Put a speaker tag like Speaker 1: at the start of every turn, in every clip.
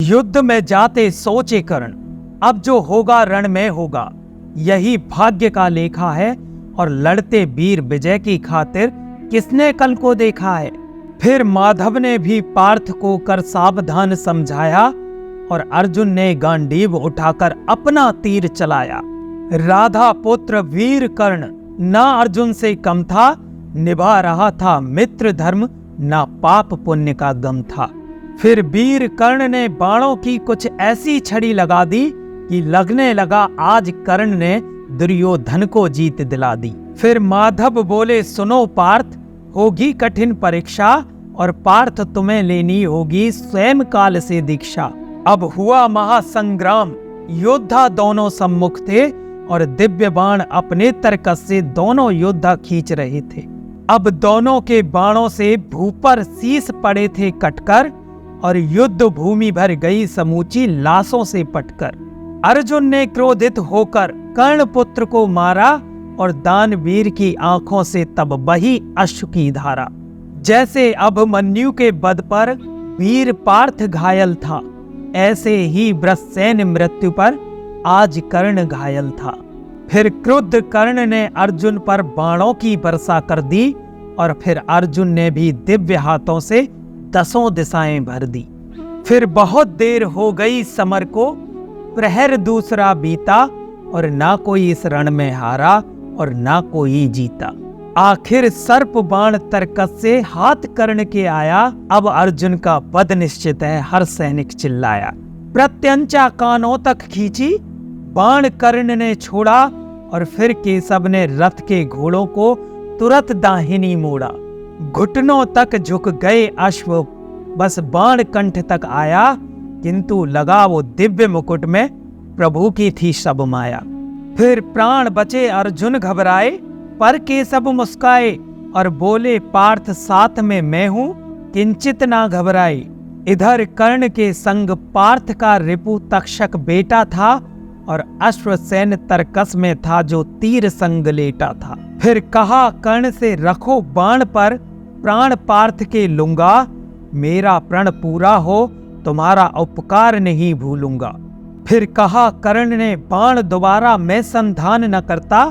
Speaker 1: युद्ध में जाते सोचे कर्ण, अब जो होगा रण में होगा, यही भाग्य का लेखा है। और लड़ते वीर विजय की खातिर किसने कल को देखा है। फिर माधव ने भी पार्थ को कर सावधान समझाया और अर्जुन ने गांडीव उठाकर अपना तीर चलाया। राधा पुत्र वीर कर्ण ना अर्जुन से कम था, निभा रहा था मित्र धर्म, ना पाप पुण्य का गम था। फिर वीर कर्ण ने बाणों की कुछ ऐसी छड़ी लगा दी कि लगने लगा आज कर्ण ने दुर्योधन को जीत दिला दी। फिर माधव बोले, सुनो पार्थ, होगी कठिन परीक्षा और पार्थ तुम्हें लेनी होगी स्वयं काल से दीक्षा। अब हुआ महासंग्राम, योद्धा दोनों सम्मुख थे और दिव्य बाण अपने तरकस से दोनों योद्धा खींच रहे थे। अब दोनों के बाणों से भूपर शीस पड़े थे कटकर और युद्ध भूमि भर गई समूची लाशों से पटकर। अर्जुन ने क्रोधित होकर कर्ण पुत्र को मारा और दानवीर की आंखों से तब बही अश्रु की धारा। जैसे अभिमन्यु के बद पर वीर पार्थ घायल था, ऐसे ही वृषसेन मृत्यु पर आज कर्ण घायल था। फिर क्रुद्ध कर्ण ने अर्जुन पर बाणों की वर्षा कर दी और फिर अर्जुन ने भी दिव्य हाथों से 10 दिशाएं भर दी। फिर बहुत देर हो गई समर को, प्रहर दूसरा बीता और ना कोई इस रण में हारा और ना कोई जीता। आखिर सर्प बाण तरकस से हाथ कर्ण के आया, अब अर्जुन का वध निश्चित है, हर सैनिक चिल्लाया। प्रत्यंचा कानों तक खींची, बाण कर्ण ने छोड़ा और फिर केशव ने रथ के घोड़ों को तुरंत दाहिनी मोड़ा। घुटनों तक झुक गए अश्व, बस बाण कंठ तक आया, किंतु लगा वो दिव्य मुकुट में प्रभु की थी सब माया। फिर प्राण बचे अर्जुन घबराए, पर केशव मुस्काए और बोले, पार्थ साथ में मैं हूं, किंचित ना घबराए। इधर कर्ण के संग पार्थ का रिपु तक्षक बेटा था और अश्वसेन तरकस में था जो तीर संग लेटा था। फिर कहा कर्ण से, रखो बाण पर प्राण पार्थ के लूंगा, मेरा प्रण पूरा हो तुम्हारा उपकार नहीं भूलूंगा। फिर कहा कर्ण ने, बाण दोबारा मैं संधान न करता,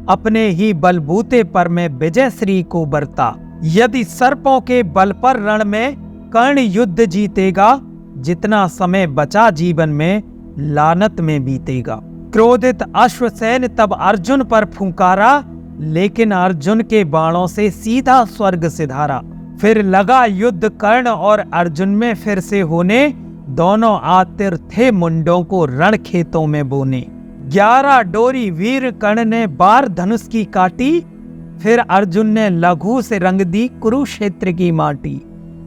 Speaker 1: अपने ही बलबूते पर मैं विजय श्री को बरता। यदि सर्पों के बल पर रण में कर्ण युद्ध जीतेगा, जितना समय बचा जीवन में लानत में बीतेगा। क्रोधित अश्वसेन तब अर्जुन पर फुंकारा, लेकिन अर्जुन के बाणों से सीधा स्वर्ग सिधारा। फिर लगा युद्ध कर्ण और अर्जुन में फिर से होने, दोनों आतिर थे मुंडों को रण खेतों में बोने। 11 डोरी वीर कर्ण ने बार धनुष की काटी, फिर अर्जुन ने लघु से रंग दी कुरुक्षेत्र की माटी।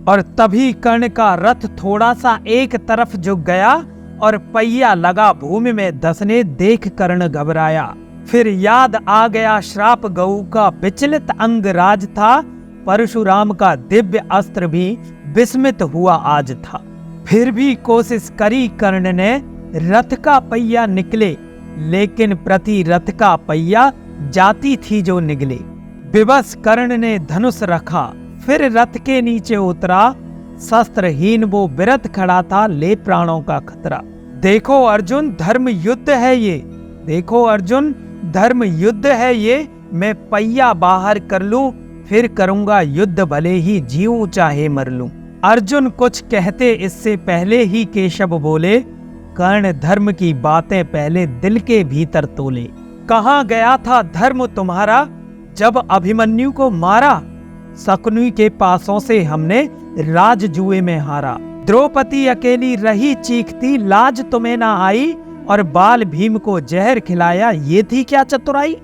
Speaker 1: और तभी कर्ण का रथ थोड़ा सा एक तरफ झुक गया और पहिया लगा भूमि में धंसने, देख कर्ण घबराया। फिर याद आ गया श्राप गऊ का, विचलित अंग राज था, परशुराम का दिव्य अस्त्र भी विस्मित हुआ आज था। फिर भी कोशिश करी कर्ण ने, रथ का पहिया निकले, लेकिन प्रति रथ का पहिया जाती थी जो निगले। विवश कर्ण ने धनुष रखा, फिर रथ के नीचे उतरा, शस्त्रहीन वो विरत खड़ा था, ले प्राणों का खतरा। देखो अर्जुन धर्म युद्ध है ये, देखो अर्जुन धर्म युद्ध है ये, मैं पहिया बाहर कर लूं, फिर करूंगा युद्ध भले ही जीऊं चाहे मर लूं। अर्जुन कुछ कहते इससे पहले ही केशव बोले, कर्ण धर्म की बातें पहले दिल के भीतर तोले। कहाँ गया था धर्म तुम्हारा जब अभिमन्यु को मारा, शकुनी के पासों से हमने राज जुए में हारा। द्रौपदी अकेली रही चीखती, लाज तुम्हें ना आई, और बाल भीम को जहर खिलाया, ये थी क्या चतुराई।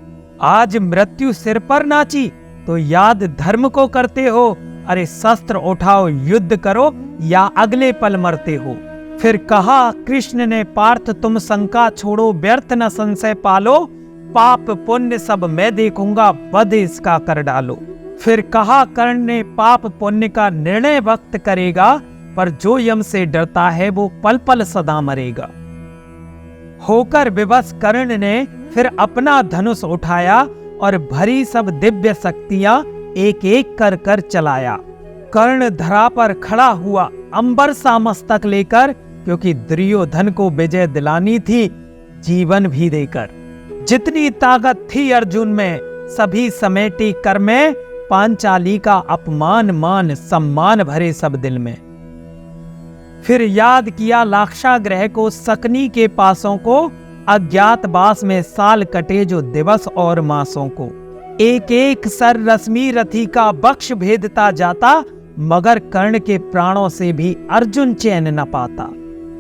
Speaker 1: आज मृत्यु सिर पर नाची तो याद धर्म को करते हो, अरे शस्त्र उठाओ युद्ध करो या अगले पल मरते हो। फिर कहा कृष्ण ने, पार्थ तुम शंका छोड़ो, व्यर्थ न संशय पालो, पाप पुण्य सब मैं देखूंगा, वध इसका कर डालो। फिर कहा कर्ण ने, पाप पुण्य का निर्णय वक्त करेगा, पर जो यम से डरता है वो पल पल सदा मरेगा। होकर विवश कर्ण ने फिर अपना धनुष उठाया और भरी सब दिव्य शक्तियां एक एक कर कर चलाया। कर्ण धरा पर खड़ा हुआ, अंबर सा मस्तक लेकर क्योंकि दुर्योधन को विजय दिलानी थी जीवन भी देकर। जितनी ताकत थी अर्जुन में सभी समेटी कर में, पांचाली का अपमान मान सम्मान भरे सब दिल में। फिर याद किया लाक्षागृह को, सकनी के पासों को, अज्ञातवास में साल कटे जो दिवस और मासों को। एक एक सर रश्मि रथी का बक्ष भेदता जाता, मगर कर्ण के प्राणों से भी अर्जुन चैन न पाता।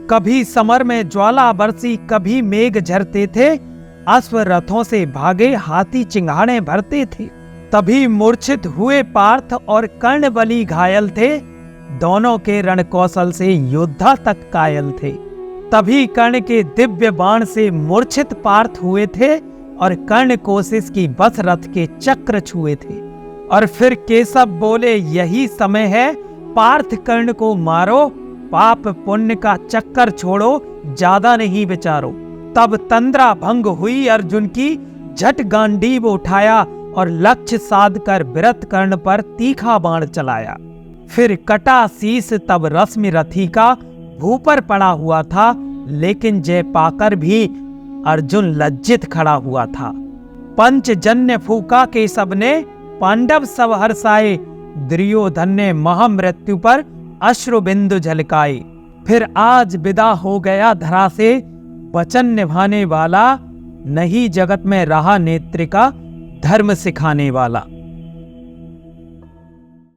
Speaker 1: कभी समर में ज्वाला बरसी, कभी मेघ झरते थे, अश्व रथों से भागे हाथी चिंगाड़े भरते थे। तभी मूर्छित हुए पार्थ और कर्ण बलि घायल थे, दोनों के रण कौशल से योद्धा तक कायल थे। तभी कर्ण के दिव्य बाण से मूर्छित पार्थ हुए थे, और कर्ण कोशिश की बस रथ के चक्र छुए थे। और फिर केशव बोले यही समय है, पार्थ कर्ण को मारो, पाप पुण्य का चक्कर छोड़ो, ज्यादा नहीं विचारो। तब तंद्रा भंग हुई अर्जुन की, झट गांडीव उठाया और लक्ष्य साध कर विरत कर्ण पर तीखा बाण चलाया। फिर कटा शीस तब रश्मि रथी का, भूपर पड़ा हुआ था, लेकिन जय पाकर भी अर्जुन लज्जित खड़ा हुआ था। पंचजन्य फूका केशव ने, पांडव सब हर्षाए, दुर्योधन ने महामृत्यु पर अश्रु बिंदु झलकाए। फिर आज विदा हो गया धरा से, वचन निभाने वाला, नहीं जगत में रहा नेत्र का धर्म सिखाने वाला।